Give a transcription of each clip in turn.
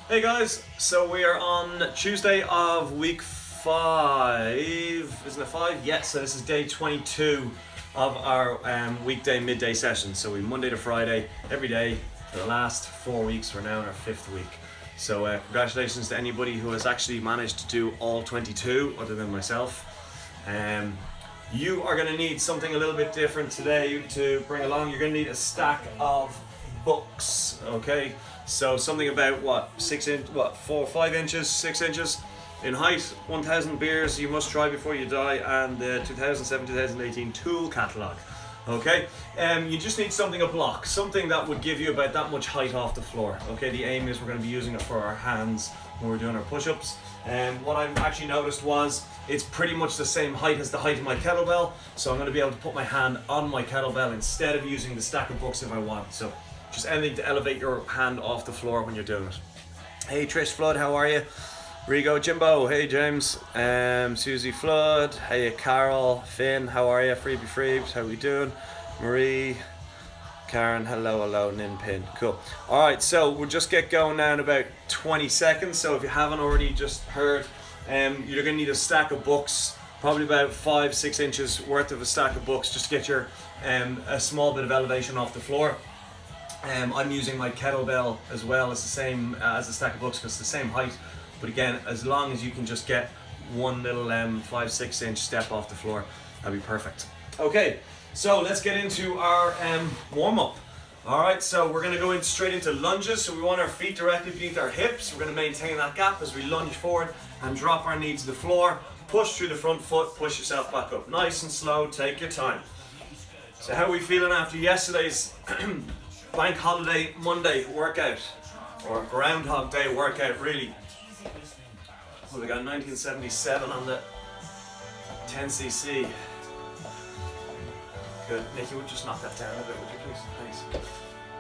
Hey guys, so we are on Tuesday of week 5, isn't it 5? Yes, so this is day 22 of our weekday midday session. So we Monday to Friday, every day for the last 4 weeks. We're now in our 5th week. So congratulations to anybody who has actually managed to do all 22 other than myself. You are going to need something a little bit different today to bring along. You're going to need a stack of books, okay? So something about 5 inches, 6 inches in height, 1,000 beers you must try before you die, and the 2007-2018 tool catalogue. Okay, you just need something, a block, something that would give you about that much height off the floor. Okay, the aim is we're going to be using it for our hands when we're doing our push-ups. And what I actually noticed was it's pretty much the same height as the height of my kettlebell, so I'm going to be able to put my hand on my kettlebell instead of using the stack of books if I want. So just anything to elevate your hand off the floor when you're doing it. Hey Trish Flood, how are you? Rigo Jimbo, hey James, Susie Flood, hey Carol, Finn, how are you? Freebie Freebs, how we doing? Marie, Karen, hello, Ninpin, cool. Alright, so we'll just get going now in about 20 seconds. So if you haven't already just heard, you're going to need a stack of books, probably about 5-6 inches worth of a stack of books, just to get your a small bit of elevation off the floor. I'm using my kettlebell as well as the same as the stack of books because it's the same height. But again, as long as you can just get one little 5-6 inch step off the floor, that'd be perfect. Okay, so let's get into our warm up. All right, so we're gonna go straight into lunges. So we want our feet directly beneath our hips. We're gonna maintain that gap as we lunge forward and drop our knee to the floor. Push through the front foot, push yourself back up. Nice and slow, take your time. So how are we feeling after yesterday's Bank Holiday Monday workout, or Groundhog Day workout really? Well, we got 1977 on the 10cc. Good. Nikki, would you just knock that down a bit, would you please? Thanks.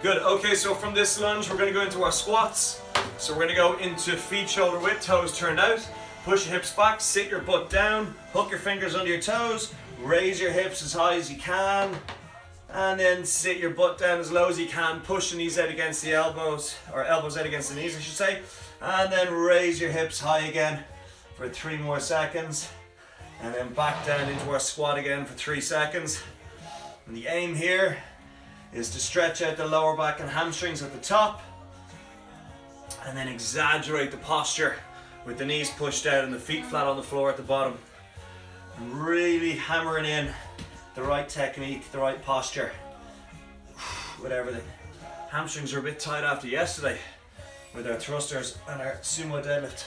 Good. Okay, so from this lunge, we're going to go into our squats. So we're going to go into feet shoulder width, toes turned out. Push your hips back, sit your butt down, hook your fingers under your toes, raise your hips as high as you can, and then sit your butt down as low as you can. Push the knees out against the elbows, or elbows out against the knees, I should say. And then raise your hips high again for 3 more seconds. And then back down into our squat again for 3 seconds. And the aim here is to stretch out the lower back and hamstrings at the top. And then exaggerate the posture with the knees pushed out and the feet flat on the floor at the bottom. And really hammering in the right technique, the right posture with everything. Hamstrings are a bit tight after yesterday with our thrusters and our sumo deadlift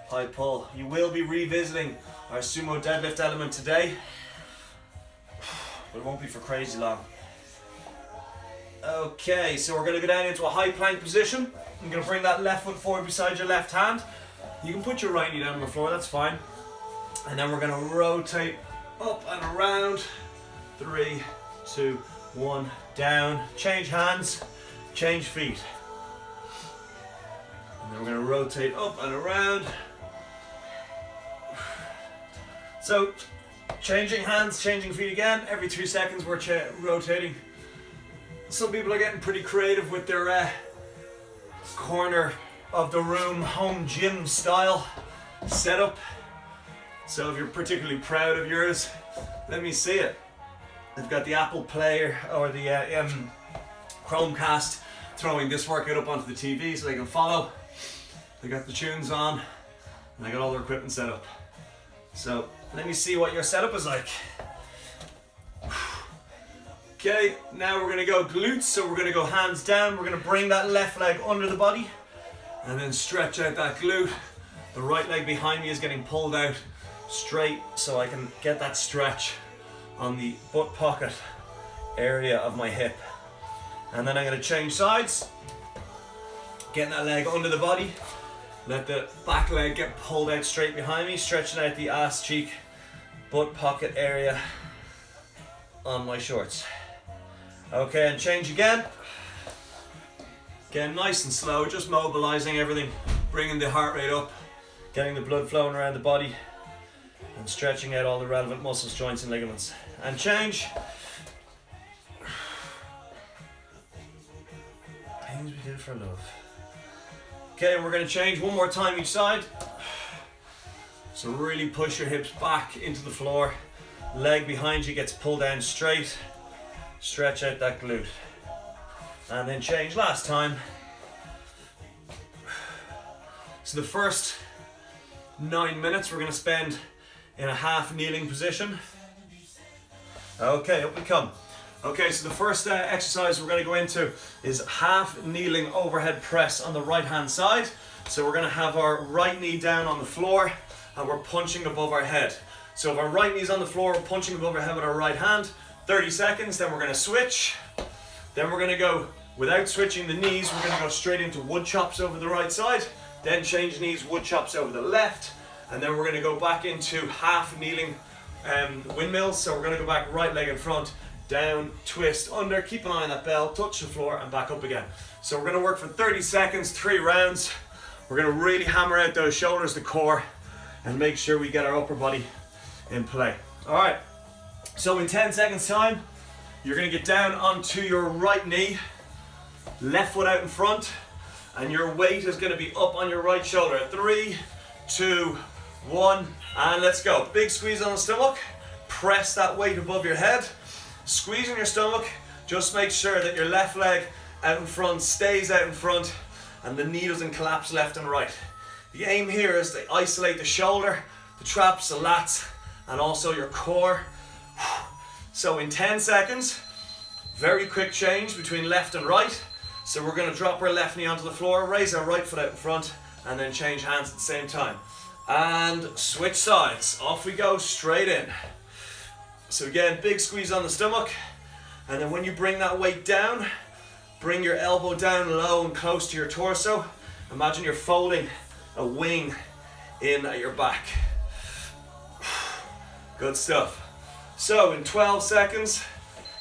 high pull. You will be revisiting our sumo deadlift element today, but it won't be for crazy long. Okay, so we're going to go down into a high plank position. I'm going to bring that left foot forward beside your left hand. You can put your right knee down on the floor, that's fine. And then we're going to rotate up and around. 3, 2, 1, down. Change hands, change feet. And then we're going to rotate up and around. So, changing hands, changing feet again. Every 3 seconds we're rotating. Some people are getting pretty creative with their corner of the room, home gym style setup. So if you're particularly proud of yours, let me see it. They've got the Apple Player or the Chromecast throwing this workout up onto the TV so they can follow. They got the tunes on and they got all their equipment set up. So let me see what your setup is like. Okay, now we're going to go glutes. So we're going to go hands down. We're going to bring that left leg under the body and then stretch out that glute. The right leg behind me is getting pulled out straight so I can get that stretch on the butt pocket area of my hip. And then I'm going to change sides, getting that leg under the body, let the back leg get pulled out straight behind me, stretching out the ass cheek butt pocket area on my shorts. Okay, and change again. Again, nice and slow, just mobilizing everything, bringing the heart rate up, getting the blood flowing around the body, and stretching out all the relevant muscles, joints and ligaments. And change. Things we do for love. Okay, and we're going to change one more time each side. So really push your hips back into the floor. Leg behind you gets pulled down straight. Stretch out that glute. And then change last time. So the first 9 minutes we're going to spend in a half kneeling position. Okay, up we come. Okay, so the first exercise we're going to go into is half kneeling overhead press on the right hand side. So we're going to have our right knee down on the floor and we're punching above our head. So if our right knee's on the floor, we're punching above our head with our right hand. 30 seconds, then we're going to switch. Then we're going to go, without switching the knees, we're going to go straight into wood chops over the right side. Then change knees, wood chops over the left. And then we're going to go back into half kneeling windmills. So we're going to go back right leg in front, down, twist, under, keep an eye on that bell, touch the floor and back up again. So we're going to work for 30 seconds, 3 rounds. We're going to really hammer out those shoulders, the core, and make sure we get our upper body in play. All right, so in 10 seconds time, you're going to get down onto your right knee, left foot out in front, and your weight is going to be up on your right shoulder. 3, 2, 1, and let's go. Big squeeze on the stomach, press that weight above your head. Squeezing your stomach, just make sure that your left leg out in front stays out in front and the knee doesn't collapse left and right. The aim here is to isolate the shoulder, the traps, the lats, and also your core. So in 10 seconds, very quick change between left and right. So we're going to drop our left knee onto the floor, raise our right foot out in front, and then change hands at the same time. And switch sides. Off we go, straight in. So again, big squeeze on the stomach, and then when you bring that weight down, bring your elbow down low and close to your torso. Imagine you're folding a wing in at your back. Good stuff. So in 12 seconds,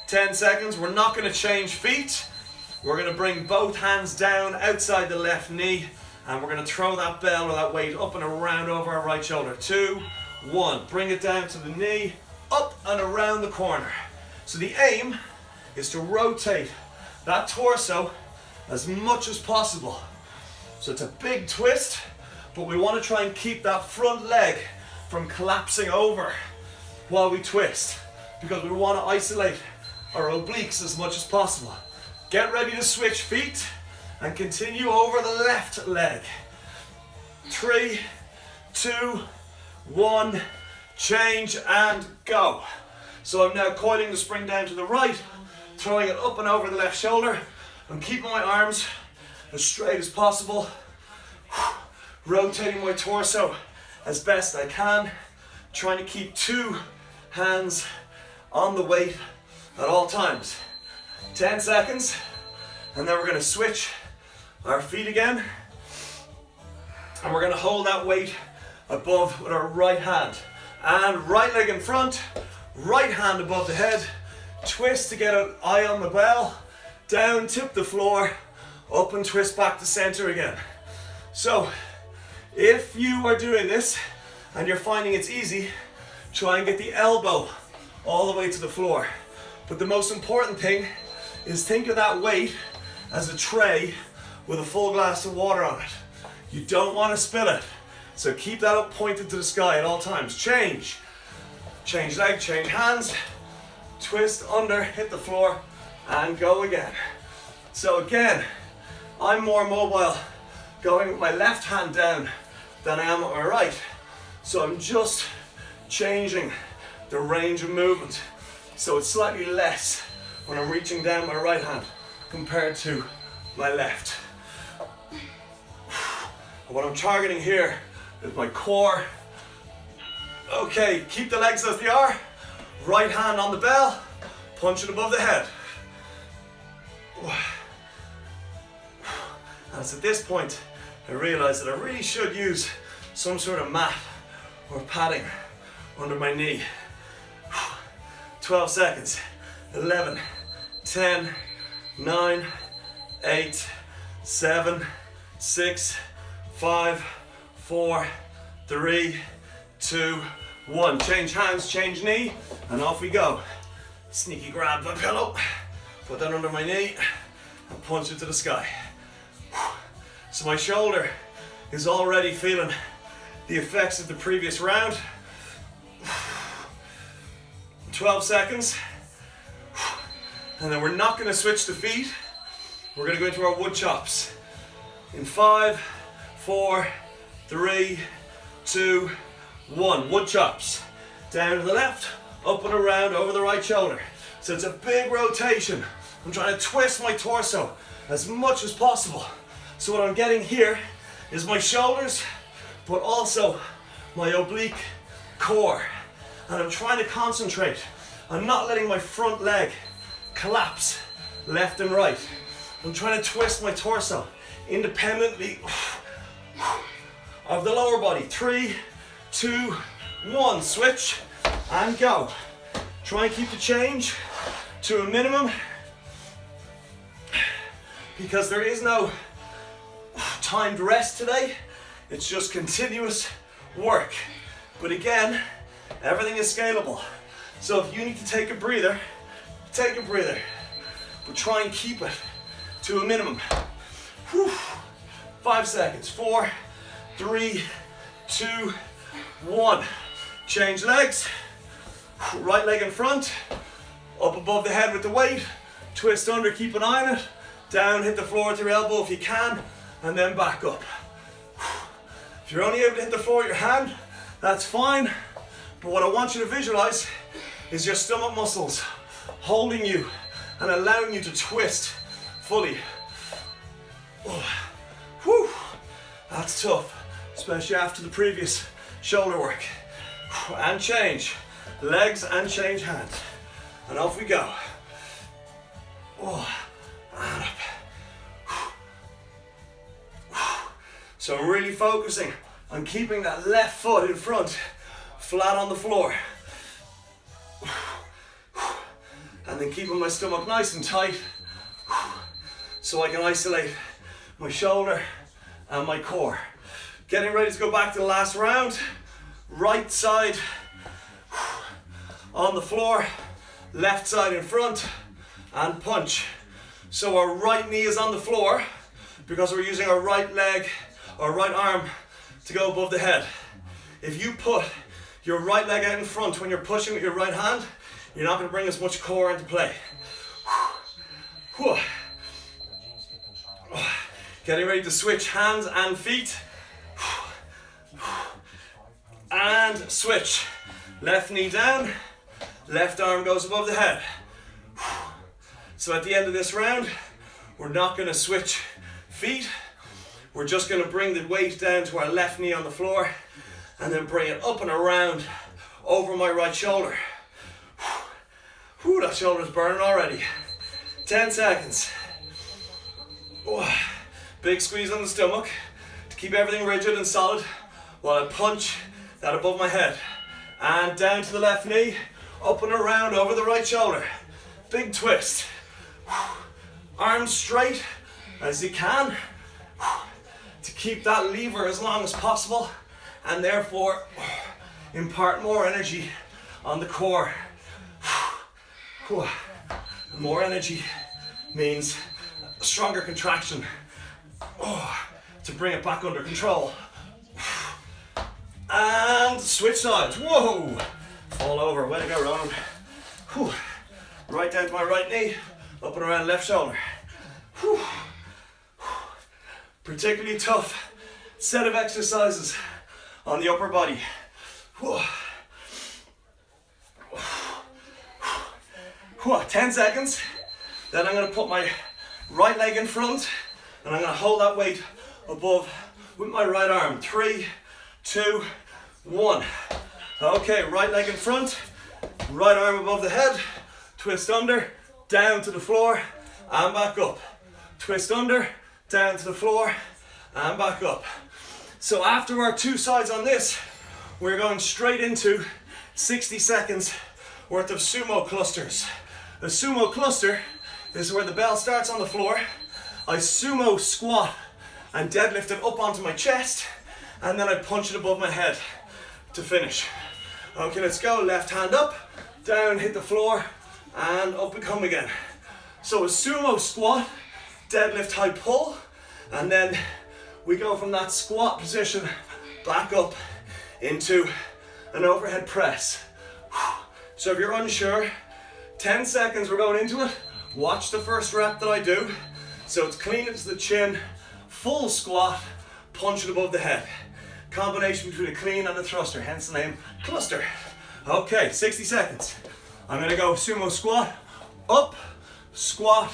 10 seconds, we're not going to change feet. We're going to bring both hands down outside the left knee, and we're going to throw that bell or that weight up and around over our right shoulder. 2, 1, bring it down to the knee, up and around the corner. So the aim is to rotate that torso as much as possible. So it's a big twist, but we want to try and keep that front leg from collapsing over while we twist, because we want to isolate our obliques as much as possible. Get ready to switch feet and continue over the left leg. 3, 2, 1, change and go. So I'm now coiling the spring down to the right, throwing it up and over the left shoulder. I'm keeping my arms as straight as possible, rotating my torso as best I can, trying to keep 2 hands on the weight at all times. 10 seconds, and then we're going to switch our feet again, and we're going to hold that weight above with our right hand. And right leg in front, right hand above the head, twist to get an eye on the bell, down, tip the floor, up and twist back to center again. So if you are doing this and you're finding it's easy, try and get the elbow all the way to the floor. But the most important thing is think of that weight as a tray with a full glass of water on it. You don't want to spill it. So keep that up pointed to the sky at all times. Change. Change leg, change hands. Twist under, hit the floor, and go again. So again, I'm more mobile going with my left hand down than I am with my right. So I'm just changing the range of movement. So it's slightly less when I'm reaching down my right hand compared to my left. What I'm targeting here is my core. Okay, keep the legs as they are. Right hand on the bell, punch it above the head. And it's at this point I realize that I really should use some sort of mat or padding under my knee. 12 seconds. 11, 10, 9, 8, 7, 6, 5, 4, 3, 2, 1. Change hands, change knee, and off we go. Sneaky grab my pillow, put that under my knee, and punch it to the sky. So my shoulder is already feeling the effects of the previous round. 12 seconds. And then we're not going to switch to feet. We're going to go into our wood chops. In 5, 4, 3, 2, 1. Wood chops. Down to the left, up and around over the right shoulder. So it's a big rotation. I'm trying to twist my torso as much as possible. So what I'm getting here is my shoulders, but also my oblique core. And I'm trying to concentrate on not letting my front leg collapse left and right. I'm trying to twist my torso independently of the lower body. 3, 2, 1. Switch and go. Try and keep the change to a minimum because there is no timed rest today. It's just continuous work. But again, everything is scalable. So if you need to take a breather, take a breather. But try and keep it to a minimum. 5 seconds. 4, 3, 2, 1. Change legs. Right leg in front. Up above the head with the weight. Twist under, keep an eye on it. Down, hit the floor with your elbow if you can. And then back up. If you're only able to hit the floor with your hand, that's fine. But what I want you to visualize is your stomach muscles holding you and allowing you to twist fully. Whew. That's tough, especially after the previous shoulder work. And change legs and change hands. And off we go. And up. So I'm really focusing on keeping that left foot in front, flat on the floor. And then keeping my stomach nice and tight so I can isolate my shoulder and my core. Getting ready to go back to the last round. Right side on the floor, left side in front, and punch. So our right knee is on the floor because we're using our right leg, our right arm to go above the head. If you put your right leg out in front when you're pushing with your right hand, you're not going to bring as much core into play. Getting ready to switch hands and feet. And switch. Left knee down, left arm goes above the head. So at the end of this round, we're not going to switch feet. We're just going to bring the weight down to our left knee on the floor and then bring it up and around over my right shoulder. That shoulder's burning already. 10 seconds. Big squeeze on the stomach to keep everything rigid and solid while I punch that above my head. And down to the left knee, up and around over the right shoulder. Big twist. Arms straight as you can to keep that lever as long as possible and therefore impart more energy on the core. More energy means a stronger contraction to bring it back under control. And switch sides. Whoa! Fall over. Way to go, Ronan. Right down to my right knee, up and around left shoulder. Particularly tough set of exercises on the upper body. 10 seconds. Then I'm going to put my right leg in front and I'm going to hold that weight above with my right arm. 3, 2, 1. Okay, right leg in front, right arm above the head, twist under, down to the floor and back up. Twist under, down to the floor and back up. So after our 2 sides on this, we're going straight into 60 seconds worth of sumo clusters. A sumo cluster is where the bell starts on the floor. I sumo squat and deadlift it up onto my chest and then I punch it above my head to finish. Okay, let's go. Left hand up, down, hit the floor and up and come again. So a sumo squat, deadlift, high pull, and then we go from that squat position back up into an overhead press. So if you're unsure, 10 seconds, we're going into it. Watch the first rep that I do. So it's clean into the chin, full squat, punch it above the head. Combination between a clean and a thruster, hence the name cluster. Okay, 60 seconds. I'm gonna go sumo squat, up, squat,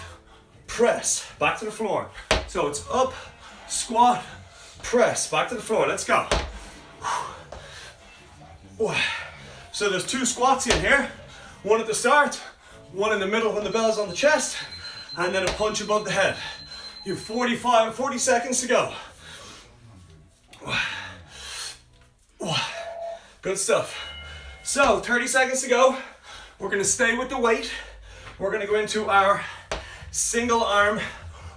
press, back to the floor. So it's up, squat, press, back to the floor. Let's go. So there's 2 squats in here. One at the start, one in the middle when the bell's on the chest, and then a punch above the head. You have 40 seconds to go. Good stuff. So 30 seconds to go. We're gonna stay with the weight. We're gonna go into our single arm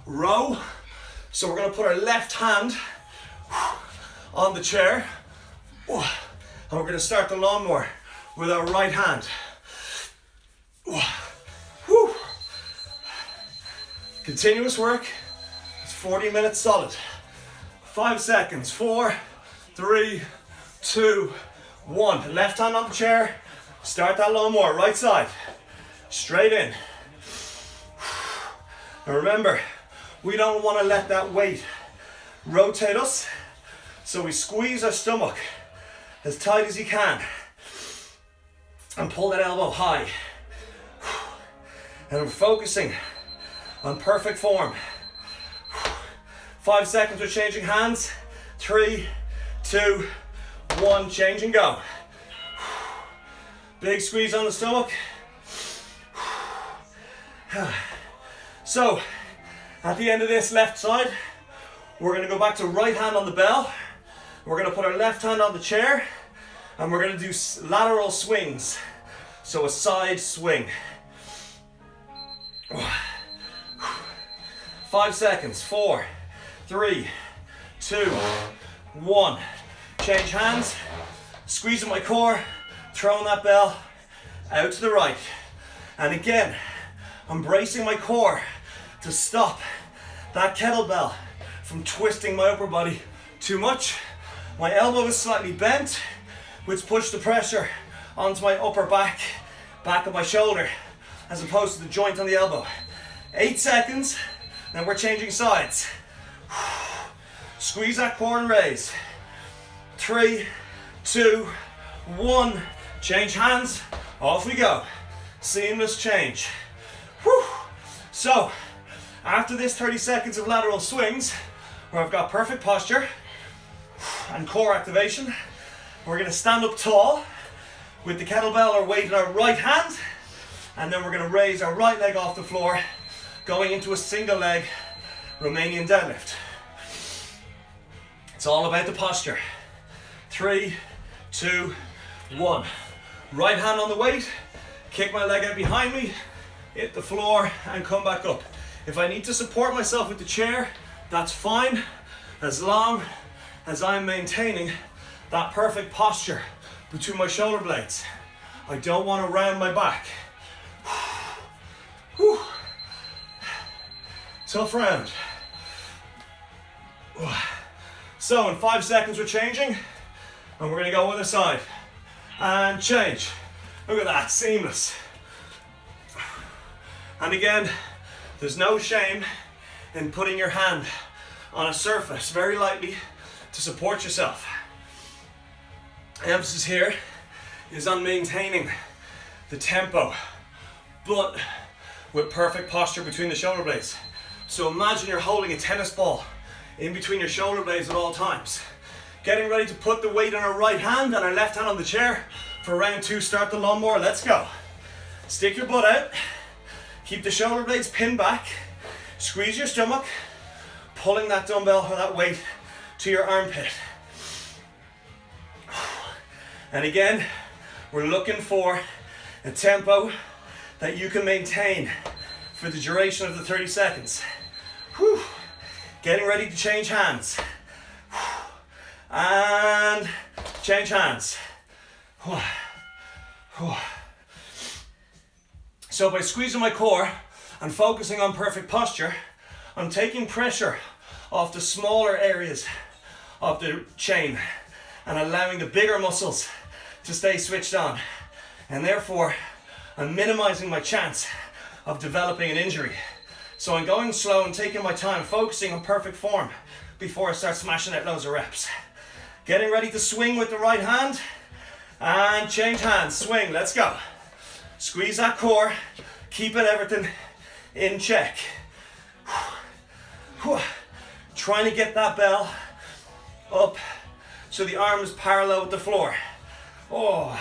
row. So we're gonna put our left hand on the chair. And we're gonna start the lawnmower with our right hand. Continuous work. It's 40 minutes solid. 5 seconds. 4, 3, 2, 1. Left hand on the chair. Start that lawnmower. Right side. Straight in. Now remember, we don't want to let that weight rotate us. So we squeeze our stomach as tight as you can. And pull that elbow high. And we're focusing on perfect form. 5 seconds, we're changing hands. 3, 2, 1, change and go. Big squeeze on the stomach. So, at the end of this left side, we're gonna go back to right hand on the bell. We're gonna put our left hand on the chair, and we're gonna do lateral swings. So a side swing. 5 seconds. 4, 3, 2, 1. Change hands. Squeezing my core. Throwing that bell out to the right. And again, I'm bracing my core to stop that kettlebell from twisting my upper body too much. My elbow is slightly bent, which puts the pressure onto my upper back of my shoulder, as opposed to the joint on the elbow. 8 seconds, then we're changing sides. Squeeze that core and raise. 3, 2, 1. Change hands, off we go. Seamless change. Whew. So, after this 30 seconds of lateral swings, where I've got perfect posture and core activation, we're gonna stand up tall with the kettlebell or weight in our right hand, and then we're gonna raise our right leg off the floor, going into a single leg Romanian deadlift. It's all about the posture. 3, 2, 1. Right hand on the weight, kick my leg out behind me, hit the floor and come back up. If I need to support myself with the chair, that's fine, as long as I'm maintaining that perfect posture between my shoulder blades. I don't want to round my back. Whew. Tough round. So in 5 seconds we're changing, and we're gonna go other side. And change. Look at that, seamless. And again, there's no shame in putting your hand on a surface very lightly to support yourself. The emphasis here is on maintaining the tempo, but with perfect posture between the shoulder blades. So imagine you're holding a tennis ball in between your shoulder blades at all times. Getting ready to put the weight on our right hand and our left hand on the chair for round 2. Start the lawnmower, let's go. Stick your butt out, keep the shoulder blades pinned back, squeeze your stomach, pulling that dumbbell or that weight to your armpit. And again, we're looking for a tempo that you can maintain for the duration of the 30 seconds. Whew. Getting ready to change hands. And change hands. So by squeezing my core and focusing on perfect posture, I'm taking pressure off the smaller areas of the chain and allowing the bigger muscles to stay switched on. And therefore, I'm minimizing my chance of developing an injury. So I'm going slow and taking my time, focusing on perfect form before I start smashing out loads of reps. Getting ready to swing with the right hand and change hands. Swing, let's go. Squeeze that core, keeping everything in check. Trying to get that bell up so the arm is parallel with the floor. Oh,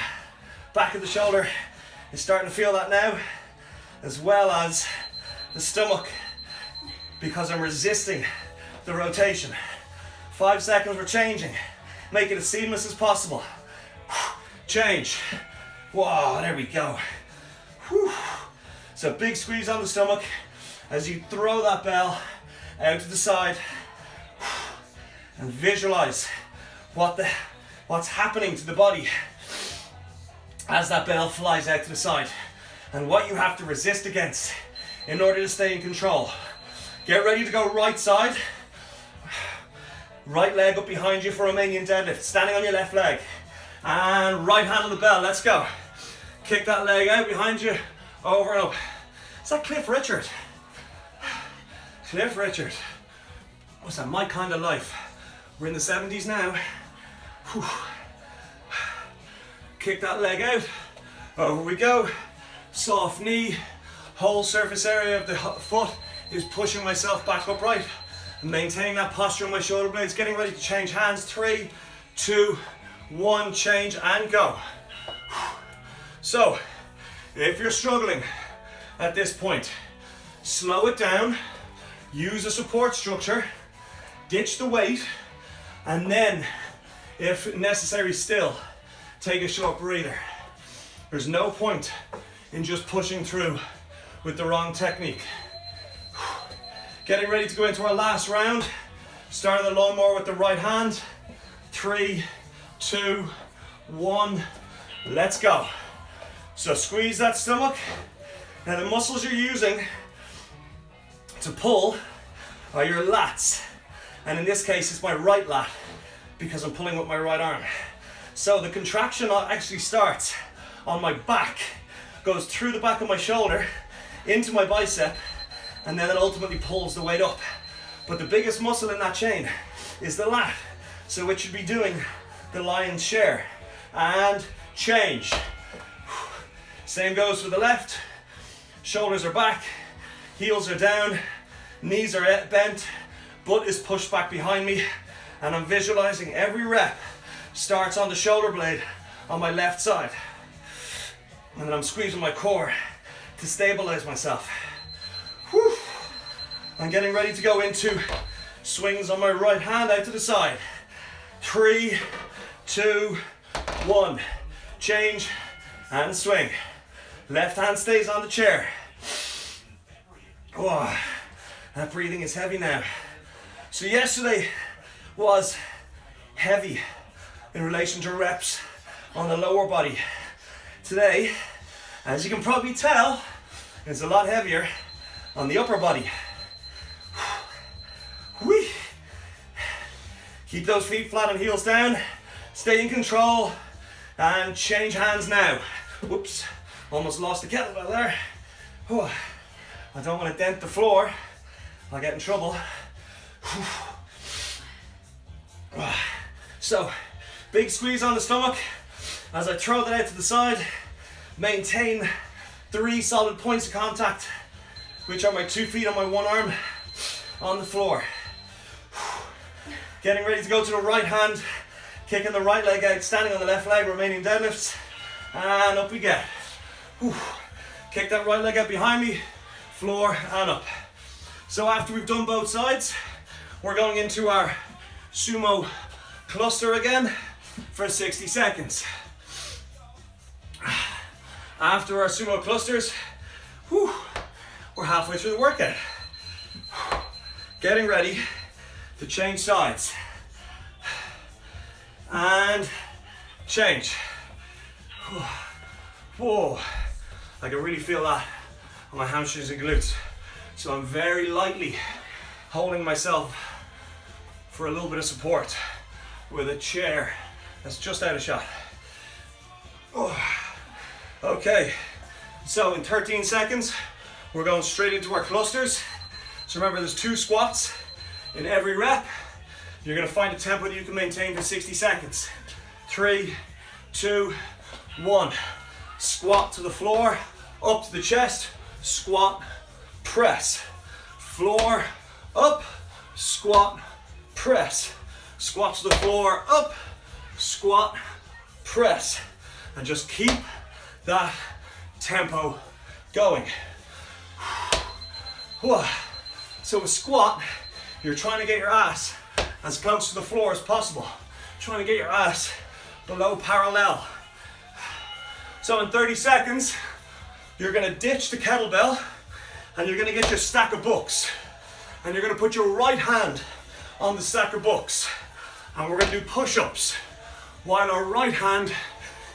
back of the shoulder is starting to feel that now, as well as the stomach, because I'm resisting the rotation. 5 seconds, we're changing. Make it as seamless as possible. Change. Whoa, there we go. So big squeeze on the stomach as you throw that bell out to the side, and visualize what's happening to the body as that bell flies out to the side, and what you have to resist against in order to stay in control. Get ready to go right side. Right leg up behind you for Romanian deadlift. Standing on your left leg. And right hand on the bell. Let's go. Kick that leg out behind you. Over and up. Is that Cliff Richard? Cliff Richard. What's that? My kind of life. We're in the 70s now. Whew. Kick that leg out. Over we go. Soft knee. Whole surface area of the foot is pushing myself back upright. Maintaining that posture on my shoulder blades. Getting ready to change hands. 3, 2, 1. Change and go. So, if you're struggling at this point, slow it down. Use a support structure. Ditch the weight. And then, if necessary still, take a short breather. There's no point in just pushing through with the wrong technique. Getting ready to go into our last round. Starting the lawnmower with the right hand. 3, 2, 1. Let's go. So squeeze that stomach. Now the muscles you're using to pull are your lats. And in this case, it's my right lat because I'm pulling with my right arm. So the contraction actually starts on my back, goes through the back of my shoulder, into my bicep, and then it ultimately pulls the weight up. But the biggest muscle in that chain is the lat, so it should be doing the lion's share. And change. Same goes for the left. Shoulders are back, heels are down, knees are bent, butt is pushed back behind me, and I'm visualizing every rep starts on the shoulder blade on my left side. And then I'm squeezing my core to stabilize myself. Whew. I'm getting ready to go into swings on my right hand out to the side. 3, 2, 1. Change and swing. Left hand stays on the chair. Oh, that breathing is heavy now. So yesterday was heavy in relation to reps on the lower body. Today, as you can probably tell, is a lot heavier on the upper body. Whee. Keep those feet flat and heels down. Stay in control and change hands now. Whoops, almost lost the kettlebell there. Whew. I don't want to dent the floor. I'll get in trouble. So, big squeeze on the stomach as I throw that out to the side. Maintain 3 solid points of contact, which are my 2 feet on my one arm on the floor. Getting ready to go to the right hand, kicking the right leg out, standing on the left leg, Romanian deadlifts, and up we get. Kick that right leg out behind me, floor and up. So after we've done both sides, we're going into our sumo cluster again for 60 seconds. After our sumo clusters, we're halfway through the workout. Getting ready to change sides. And change. Whoa, I can really feel that on my hamstrings and glutes. So I'm very lightly holding myself for a little bit of support with a chair that's just out of shot. Oh. Okay, so in 13 seconds, we're going straight into our clusters. So remember, there's 2 squats in every rep. You're gonna find a tempo that you can maintain for 60 seconds. 3, 2, 1. Squat to the floor, up to the chest, squat, press. Floor, up, squat, press. Squat to the floor, up, squat, press. And just keep that tempo going. So with squat, you're trying to get your ass as close to the floor as possible. Trying to get your ass below parallel. So in 30 seconds, you're gonna ditch the kettlebell and you're gonna get your stack of books. And you're gonna put your right hand on the stack of books. And we're gonna do push-ups while our right hand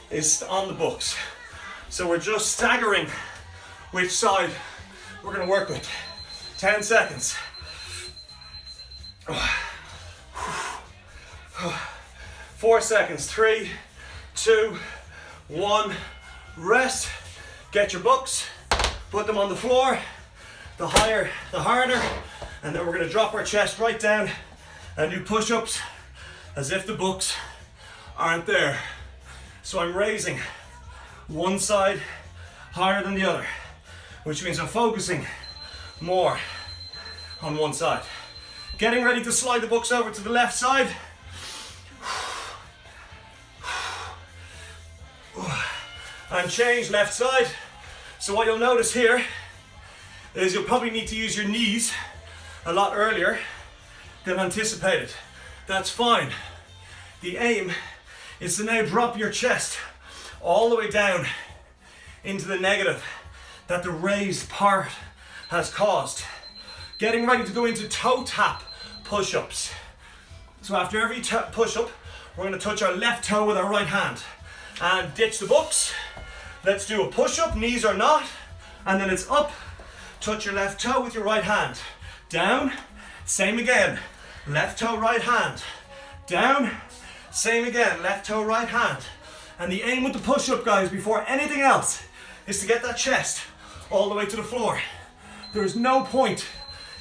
is on the books. So we're just staggering which side we're gonna work with. 10 seconds. 4 seconds. 3, 2, 1. Rest. Get your books. Put them on the floor. The higher, the harder. And then we're gonna drop our chest right down and do push-ups as if the books aren't there. So I'm raising one side higher than the other, which means I'm focusing more on one side. Getting ready to slide the books over to the left side. And change left side. So what you'll notice here is you'll probably need to use your knees a lot earlier than anticipated. That's fine. The aim is to now drop your chest all the way down into the negative that the raised part has caused. Getting ready to go into toe tap push-ups. So after every push-up, we're going to touch our left toe with our right hand and ditch the books. Let's do a push-up, knees or not, and then it's up. Touch your left toe with your right hand. Down, same again. Left toe, right hand. Down, same again. Left toe, right hand. And the aim with the push-up, guys, before anything else, is to get that chest all the way to the floor. There is no point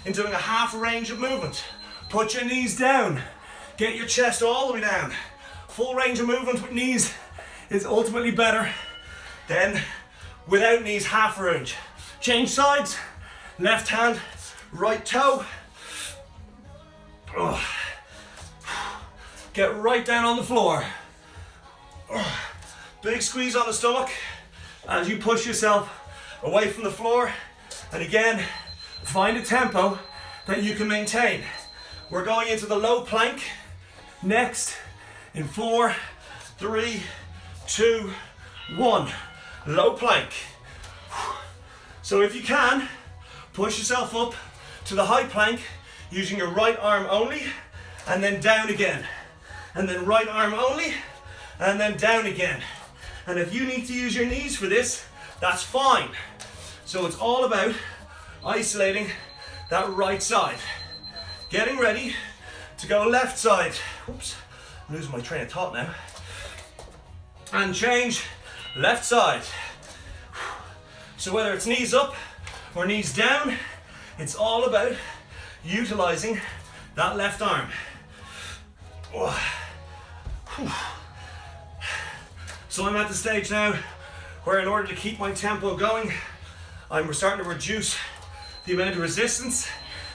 in doing a half range of movement. Put your knees down. Get your chest all the way down. Full range of movement with knees is ultimately better than without knees, half range. Change sides. Left hand, right toe. Get right down on the floor. Big squeeze on the stomach as you push yourself away from the floor. And again, find a tempo that you can maintain. We're going into the low plank next in 4, 3, 2, 1. Low plank. So if you can, push yourself up to the high plank using your right arm only, and then down again. And then right arm only, and then down again. And if you need to use your knees for this, that's fine. So it's all about isolating that right side. Getting ready to go left side. Oops, I'm losing my train of thought now. And change left side. So whether it's knees up or knees down, it's all about utilizing that left arm. So I'm at the stage now where, in order to keep my tempo going, I'm starting to reduce the amount of resistance,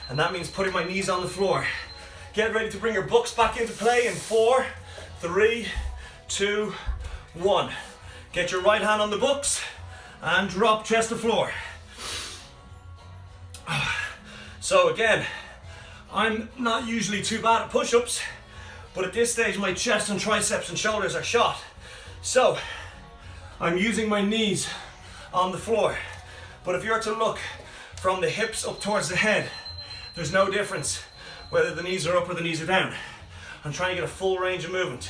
and that means putting my knees on the floor. Get ready to bring your books back into play in 4, 3, 2, 1. Get your right hand on the books and drop chest to floor. So again, I'm not usually too bad at push-ups, but at this stage my chest and triceps and shoulders are shot. So I'm using my knees on the floor. But if you're to look from the hips up towards the head, there's no difference whether the knees are up or the knees are down. I'm trying to get a full range of movement.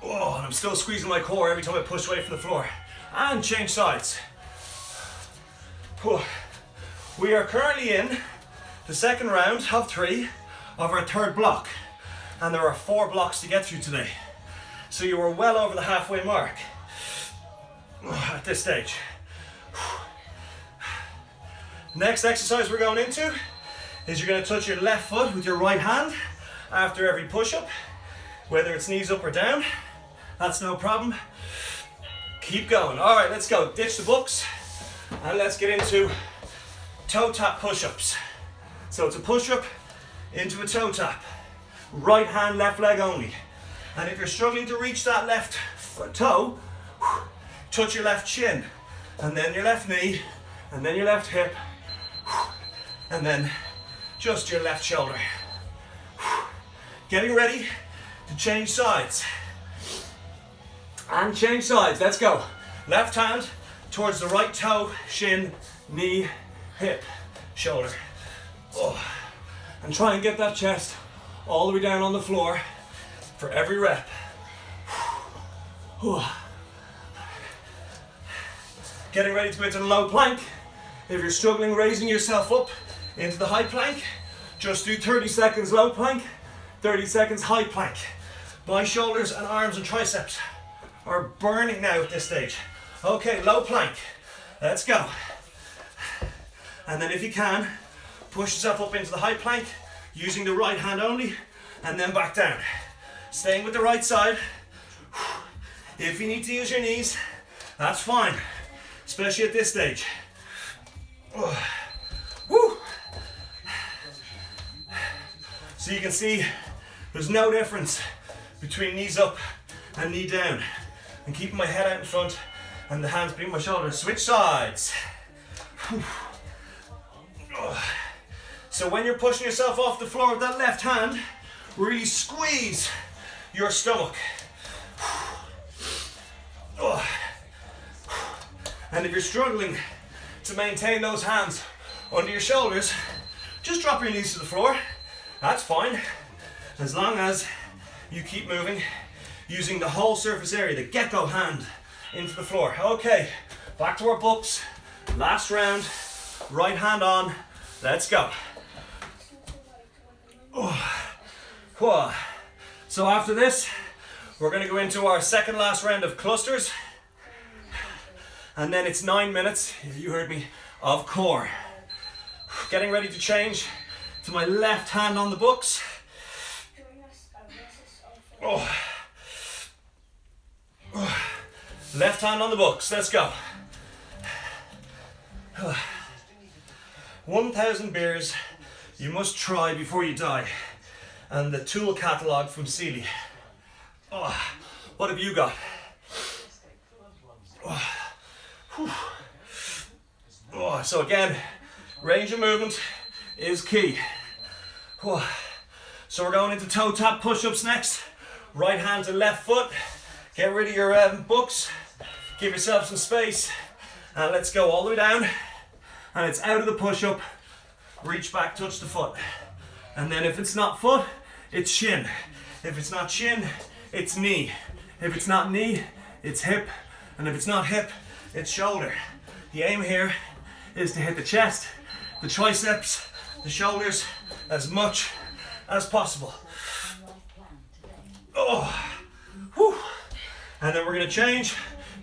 Oh, and I'm still squeezing my core every time I push away from the floor. And change sides. We are currently in the second round of 3 of our third block. And there are 4 blocks to get through today. So you are well over the halfway mark at this stage. Next exercise we're going into is you're going to touch your left foot with your right hand after every push-up, whether it's knees up or down. That's no problem. Keep going. All right, let's go. Ditch the books and let's get into toe tap push-ups. So it's a push-up into a toe tap. Right hand, left leg only. And if you're struggling to reach that left toe, touch your left shin, and then your left knee, and then your left hip, and then just your left shoulder. Getting ready to change sides. And change sides, let's go. Left hand towards the right toe, shin, knee, hip, shoulder. Oh. And try and get that chest all the way down on the floor for every rep. Getting ready to go into the low plank. If you're struggling raising yourself up into the high plank, just do 30 seconds low plank, 30 seconds high plank. My shoulders and arms and triceps are burning now at this stage. Okay, low plank. Let's go. And then if you can, push yourself up into the high plank using the right hand only, and then back down. Staying with the right side. If you need to use your knees, that's fine, especially at this stage. Woo. So you can see there's no difference between knees up and knee down. And keeping my head out in front and the hands between my shoulders. Switch sides. So when you're pushing yourself off the floor with that left hand, really squeeze your stomach. And if you're struggling to maintain those hands under your shoulders, just drop your knees to the floor. That's fine, as long as you keep moving using the whole surface area, the gecko hand into the floor. Okay, back to our books. Last round, right hand on. Let's go. So after this, we're going to go into our second last round of clusters. And then it's 9 minutes, you heard me, of core. Getting ready to change to my left hand on the books. Left hand on the books, let's go. 1,000 beers you must try before you die. And the tool catalogue from Sealy. What have you got? So again, range of movement is key. So we're going into toe tap push-ups next. Right hand to left foot. Get rid of your books. Give yourself some space. And let's go all the way down. And it's out of the push-up. Reach back, touch the foot. And then if it's not foot, it's shin. If it's not shin, it's knee. If it's not knee, it's hip. And if it's not hip, it's shoulder. The aim here is to hit the chest, the triceps, the shoulders as much as possible. And then we're going to change.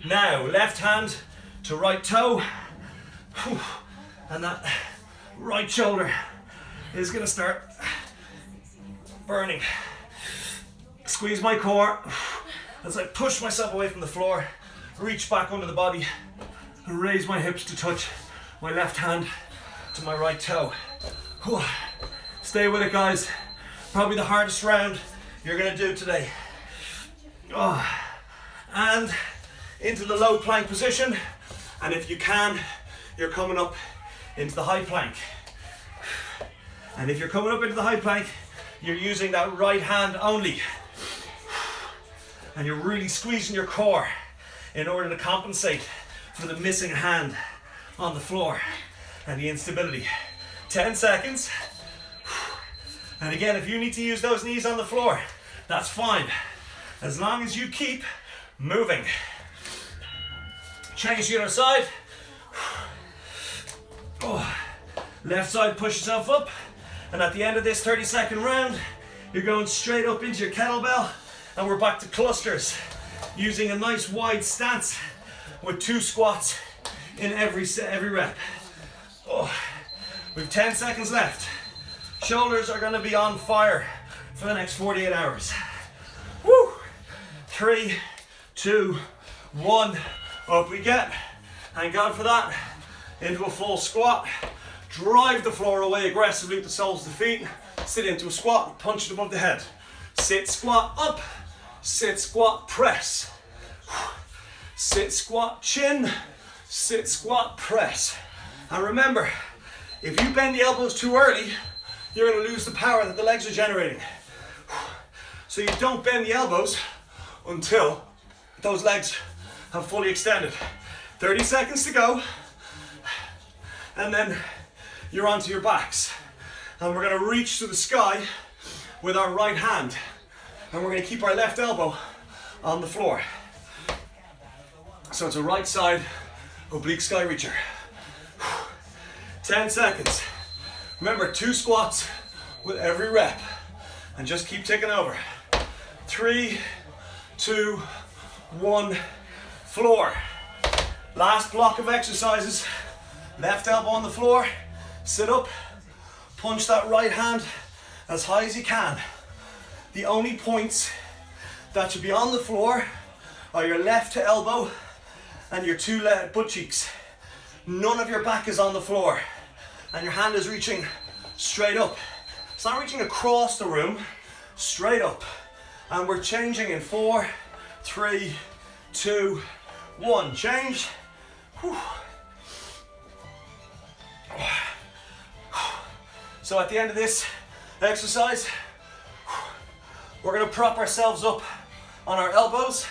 Now, left hand to right toe. And that right shoulder is going to start burning. Squeeze my core as I push myself away from the floor, reach back under the body, and raise my hips to touch my left hand to my right toe. Stay with it, guys. Probably the hardest round you're going to do today. And into the low plank position. And if you can, you're coming up into the high plank. And if you're coming up into the high plank, you're using that right hand only. And you're really squeezing your core in order to compensate for the missing hand on the floor and the instability. 10 seconds. And again, if you need to use those knees on the floor, that's fine, as long as you keep moving. Change to the other side. Left side, push yourself up. And at the end of this 30-second round, you're going straight up into your kettlebell, and we're back to clusters, using a nice wide stance with 2 squats in every rep. Oh, we have 10 seconds left. Shoulders are going to be on fire for the next 48 hours. Woo! 3, 2, 1, up we get. Thank God for that. Into a full squat. Drive the floor away aggressively with the soles of the feet. Sit into a squat, punch it above the head. Sit, squat, up. Sit, squat, press. Sit, squat, chin. Sit, squat, press. And remember, if you bend the elbows too early, you're going to lose the power that the legs are generating. So you don't bend the elbows until those legs have fully extended. 30 seconds to go. And then you're onto your backs. And we're going to reach to the sky with our right hand. And we're going to keep our left elbow on the floor. So it's a right side oblique sky reacher. 10 seconds. Remember, 2 squats with every rep. And just keep taking over. 3, 2, 1, floor. Last block of exercises. Left elbow on the floor. Sit up. Punch that right hand as high as you can. The only points that should be on the floor are your left elbow and your 2 butt cheeks. None of your back is on the floor. And your hand is reaching straight up. It's not reaching across the room, straight up. And we're changing in 4, 3, 2, 1. Change. Whew. So at the end of this exercise, we're going to prop ourselves up on our elbows,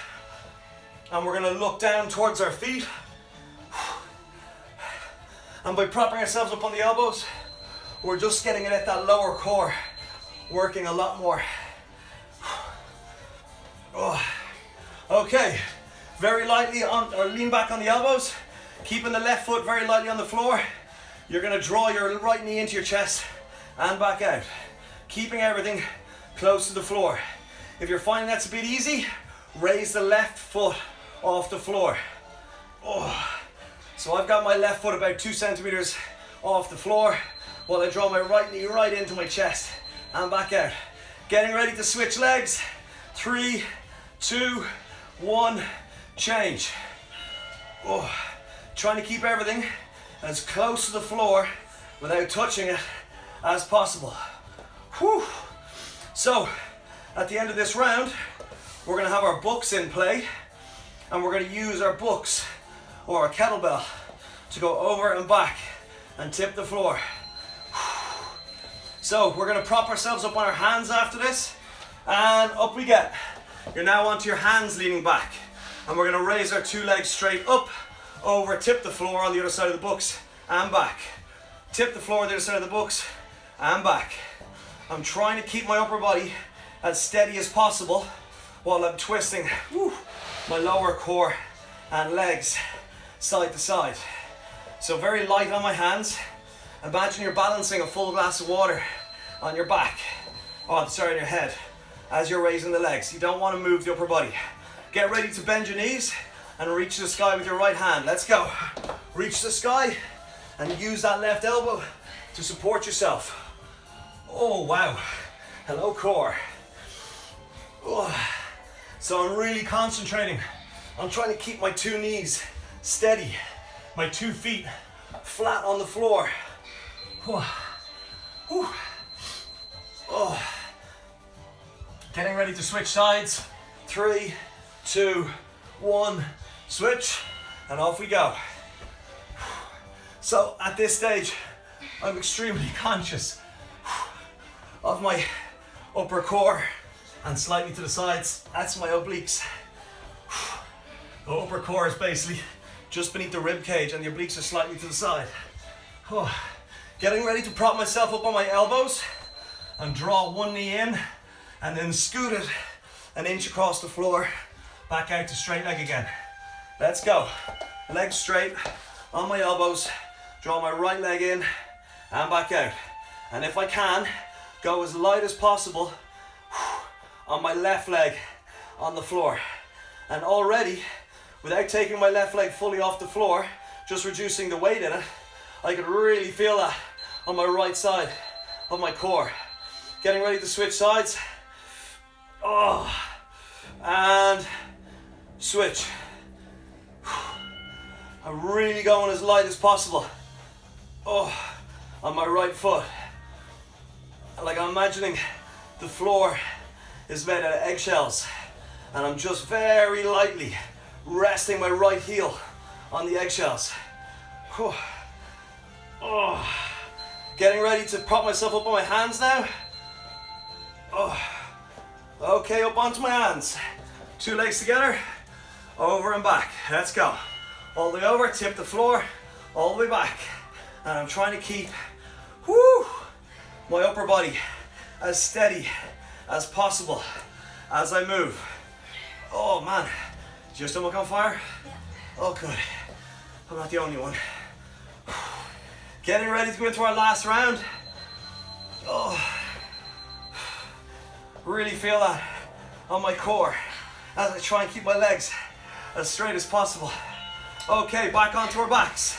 and we're going to look down towards our feet. And by propping ourselves up on the elbows, we're just getting it at that lower core, working a lot more. Oh. Okay, very lightly on, or lean back on the elbows, keeping the left foot very lightly on the floor. You're going to draw your right knee into your chest and back out, keeping everything close to the floor. If you're finding that's a bit easy, raise the left foot off the floor. Oh. So I've got my left foot about 2 centimeters off the floor while I draw my right knee right into my chest and back out. Getting ready to switch legs. 3, 2, 1, change. Oh. Trying to keep everything as close to the floor without touching it as possible. Whew. So at the end of this round, we're going to have our books in play, and we're going to use our books or a kettlebell to go over and back and tip the floor. So we're going to prop ourselves up on our hands after this, and up we get. You're now onto your hands leaning back, and we're going to raise our 2 legs straight up, over, tip the floor on the other side of the books and back. Tip the floor on the other side of the books and back. I'm trying to keep my upper body as steady as possible while I'm twisting my lower core and legs side to side. So very light on my hands. Imagine you're balancing a full glass of water on your back, on your head, as you're raising the legs. You don't want to move the upper body. Get ready to bend your knees and reach the sky with your right hand. Let's go. Reach the sky and use that left elbow to support yourself. Oh wow. Hello core. Oh. So I'm really concentrating on trying to keep my 2 knees steady, my 2 feet flat on the floor. Oh. Getting ready to switch sides. 3, 2, 1, switch, and off we go. So at this stage, I'm extremely conscious of my upper core and slightly to the sides. That's my obliques. The upper core is basically just beneath the rib cage, and the obliques are slightly to the side. Getting ready to prop myself up on my elbows and draw 1 knee in, and then scoot it an inch across the floor, back out to straight leg again. Let's go. Legs straight, on my elbows, draw my right leg in and back out. And if I can, go as light as possible on my left leg on the floor. And already, without taking my left leg fully off the floor, just reducing the weight in it, I could really feel that on my right side of my core. Getting ready to switch sides. Oh, and switch. I'm really going as light as possible. Oh, on my right foot. Like I'm imagining the floor is made out of eggshells, and I'm just very lightly resting my right heel on the eggshells. Oh, getting ready to prop myself up on my hands now. Oh, okay, up onto my hands. 2 legs together, over and back. Let's go. All the way over, tip the floor, all the way back. And I'm trying to keep my upper body as steady as possible as I move. Oh man, is your stomach on fire? Yeah. Oh good, I'm not the only one. Getting ready to go into our last round. Oh, really feel that on my core as I try and keep my legs as straight as possible. Okay, back onto our backs.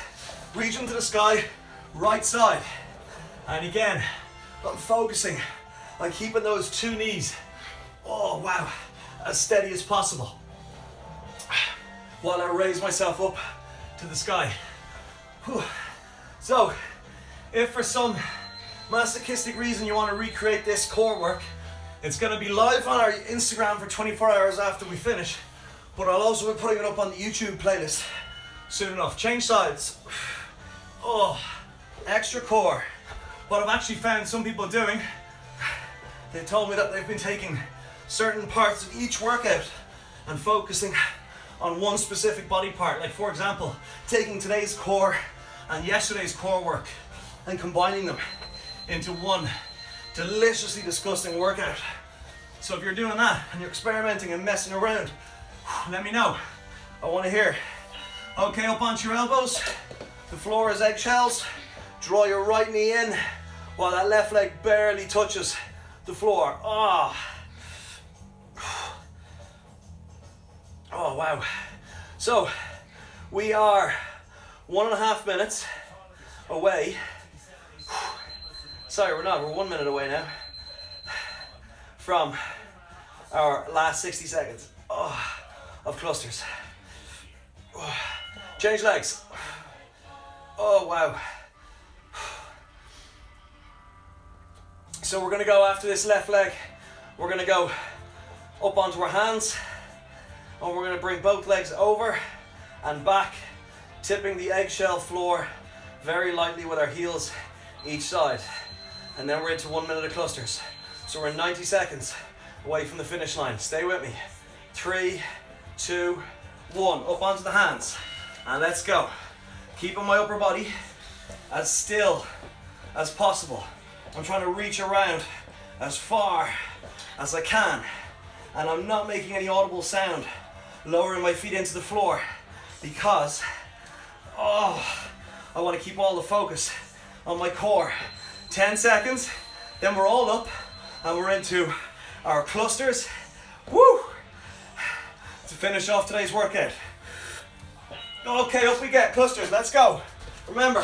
Reach into the sky, right side. And again, I'm focusing on keeping those 2 knees, oh wow, as steady as possible, while I raise myself up to the sky. Whew. So, if for some masochistic reason you want to recreate this core work, it's going to be live on our Instagram for 24 hours after we finish, but I'll also be putting it up on the YouTube playlist soon enough. Change sides. Oh, extra core. What I've actually found some people doing, they told me that they've been taking certain parts of each workout and focusing on one specific body part. Like for example, taking today's core and yesterday's core work and combining them into one deliciously disgusting workout. So if you're doing that and you're experimenting and messing around, let me know. I want to hear. Okay, up onto your elbows. The floor is eggshells. Draw your right knee in while that left leg barely touches the floor. Oh. Oh wow. So we are 1.5 minutes away. Sorry, we're not. We're 1 minute away now from our last 60 seconds of clusters. Change legs. Oh wow. So we're going to go after this left leg. We're going to go up onto our hands, and we're going to bring both legs over and back, tipping the eggshell floor very lightly with our heels each side. And then we're into 1 minute of clusters. So we're 90 seconds away from the finish line. Stay with me. 3, 2, 1. Up onto the hands. And let's go. Keeping my upper body as still as possible. I'm trying to reach around as far as I can. And I'm not making any audible sound, lowering my feet into the floor, because I want to keep all the focus on my core. 10 seconds, then we're all up and we're into our clusters. Woo! To finish off today's workout. Okay, up we get, clusters, let's go. Remember,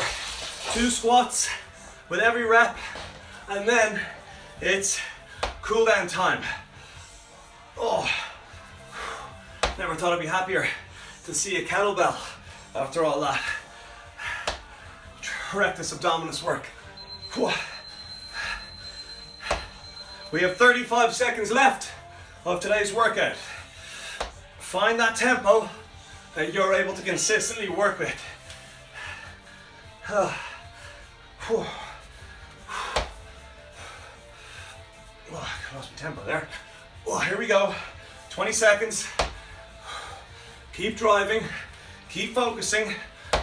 2 squats with every rep, and then it's cool down time. Oh, never thought I'd be happier to see a kettlebell after all that rectus abdominis work. We have 35 seconds left of today's workout. Find that tempo that you're able to consistently work with. Oh, I lost my tempo there. Oh, here we go. 20 seconds. Keep driving. Keep focusing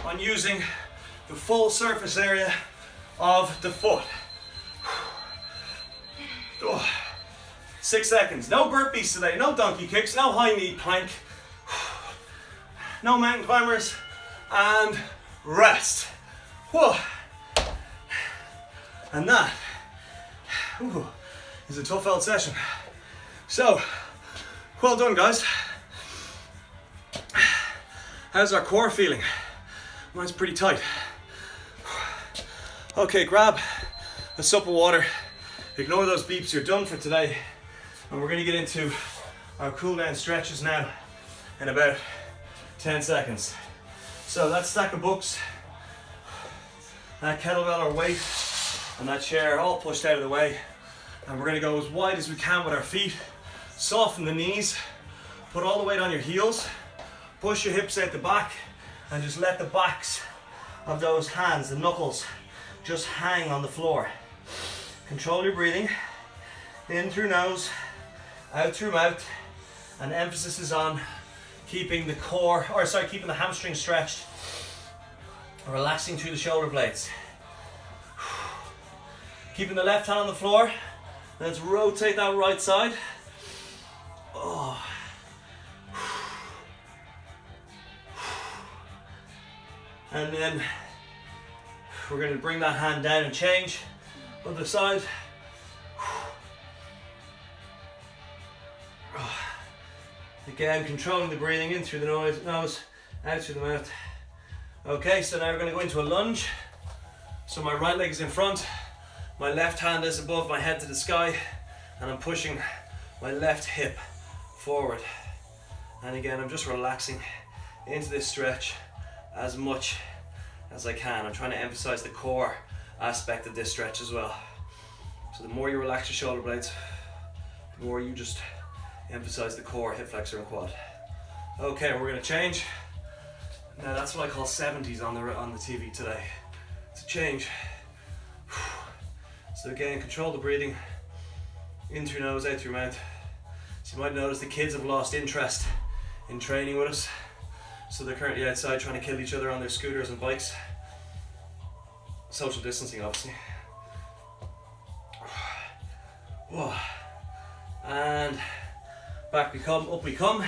on using the full surface area of the foot. 6 seconds. No burpees today. No donkey kicks. No high knee plank. No mountain climbers. And rest. And that is a tough old session. So, well done guys. How's our core feeling? Mine's pretty tight. Okay, grab a sup of water. Ignore those beeps, you're done for today. And we're gonna get into our cool down stretches now in about 10 seconds. So that stack of books, that kettlebell or weight, and that chair all pushed out of the way. And we're gonna go as wide as we can with our feet. Soften the knees, put all the weight on your heels, push your hips out the back, and just let the backs of those hands, the knuckles, just hang on the floor. Control your breathing, in through nose, out through mouth, and emphasis is on keeping the core, or sorry, keeping the hamstring stretched, relaxing through the shoulder blades. Keeping the left hand on the floor, let's rotate that right side. Oh. And then we're going to bring that hand down and change. Other side. Again, controlling the breathing in through the nose, out through the mouth. Okay, so now we're going to go into a lunge. So my right leg is in front, my left hand is above my head to the sky, and I'm pushing my left hip forward. And again, I'm just relaxing into this stretch as much as I can. I'm trying to emphasize the core aspect of this stretch as well. So the more you relax your shoulder blades, the more you just emphasize the core, hip flexor and quad. Okay, we're gonna change. Now that's what I call 70s on the TV today. It's a change. So again, control the breathing, in through nose, out through mouth. So you might notice the kids have lost interest in training with us. So they're currently outside trying to kill each other on their scooters and bikes. Social distancing, obviously. Whoa. And back we come, up we come.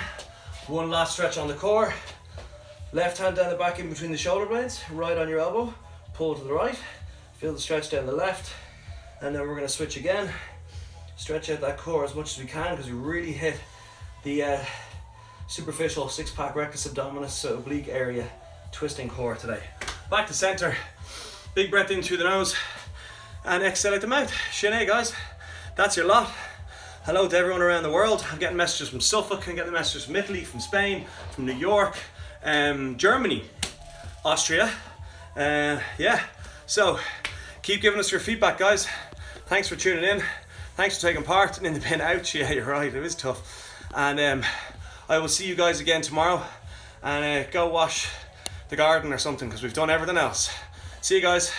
One last stretch on the core. Left hand down the back in between the shoulder blades, right on your elbow, pull to the right, feel the stretch down the left, and then we're going to switch again. Stretch out that core as much as we can because we really hit the superficial six-pack rectus abdominis, so oblique area, twisting core today. Back to center, big breath in through the nose, and exhale out the mouth. Shin guys, that's your lot. Hello to everyone around the world. I'm getting messages from Suffolk, I'm getting messages from Italy, from Spain, from New York, Germany, Austria. Yeah, so keep giving us your feedback, guys. Thanks for tuning in. Thanks for taking part. And in the bin, ouch, yeah, you're right, it is tough. And I will see you guys again tomorrow. And go wash the garden or something because we've done everything else. See you guys.